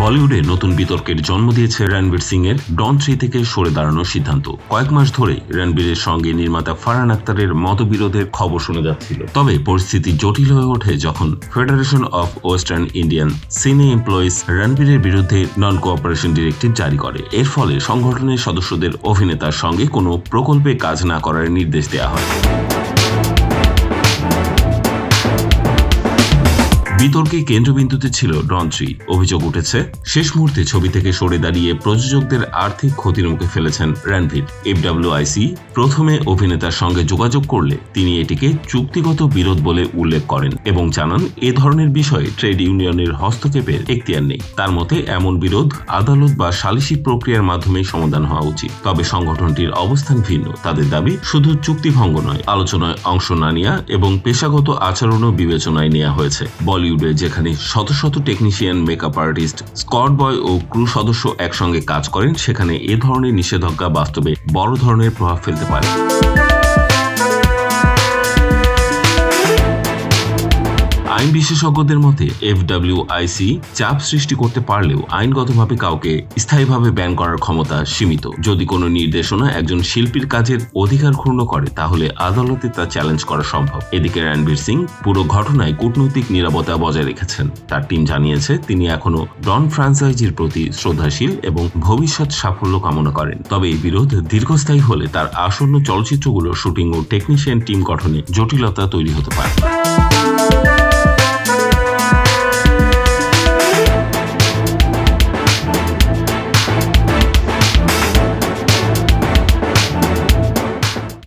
বলিউডে নতুন বিতর্কের জন্ম দিয়েছে রণবীর সিং এর ডন 3 থেকে সরে দাঁড়ানোর সিদ্ধান্ত। কয়েক মাস ধরেই রণবীরের সঙ্গে নির্মাতা ফারহান আখতারের মতবিরোধের খবর শোনা যাচ্ছিল। তবে পরিস্থিতি জটিল হয়ে ওঠে যখন ফেডারেশন অফ ওয়েস্টার্ন ইন্ডিয়ান সিনে এমপ্লয়িজ রণবীরের বিরুদ্ধে নন কোঅপারেশন ডিরেক্টিভ জারি করে। এর ফলে সংগঠনের সদস্যদের অভিনেতার সঙ্গে কোনো প্রকল্পে কাজ না করার নির্দেশ দেওয়া হয়। বিতর্কে কেন্দ্রবিন্দুতে ছিল ডন 3। অভিযোগ উঠেছে শেষ মুহূর্তে ছবি থেকে সরে দাঁড়িয়ে প্রযোজকদের আর্থিক ক্ষতির মুখে ফেলেছেন রণবীর। FWIC প্রথমে অভিনেতার সঙ্গে যোগাযোগ করলে তিনি এটিকে চুক্তিগত বিরোধ বলে উল্লেখ করেন এবং জানান এ ধরনের বিষয়ে ট্রেড ইউনিয়নের হস্তক্ষেপের এখতিয়ার নেই। তার মতে এমন বিরোধ আদালত বা সালিসি প্রক্রিয়ার মাধ্যমে সমাধান হওয়া উচিত। তবে সংগঠনটির অবস্থান ভিন্ন। তাদের দাবি শুধু চুক্তিভঙ্গ নয়, আলোচনায় অংশ না নেওয়া এবং পেশাগত আচরণও বিবেচনায় নেওয়া হয়েছে। বলিউডে যেখানে শত শত টেকনিশিয়ান, মেকআপ আর্টিস্ট, স্কোয়াড বয় ও ক্রু সদস্য একসঙ্গে কাজ করেন, সেখানে এ ধরনের নিষেধাজ্ঞা বাস্তবে বড় ধরনের প্রভাব ফেলতে পারে। আইন বিশেষজ্ঞদের মতে FWIC চাপ সৃষ্টি করতে পারলেও আইনগতভাবে কাউকে স্থায়ীভাবে ব্যান করার ক্ষমতা সীমিত। যদি কোনো নির্দেশনা একজন শিল্পীর কাজের অধিকার ক্ষুণ্ণ করে তাহলে আদালতে তা চ্যালেঞ্জ করা সম্ভব। এদিকে রণবীর সিং পুরো ঘটনায় কূটনৈতিক নিরাপত্তা বজায় রেখেছেন। তার টিম জানিয়েছে তিনি এখনো ডন ফ্র্যাঞ্চাইজির প্রতি শ্রদ্ধাশীল এবং ভবিষ্যৎ সাফল্য কামনা করেন। তবে এই বিরোধ দীর্ঘস্থায়ী হলে তার আসন্ন চলচ্চিত্রগুলোর শুটিং ও টেকনিশিয়ান টিম গঠনে জটিলতা তৈরি হতে পারে।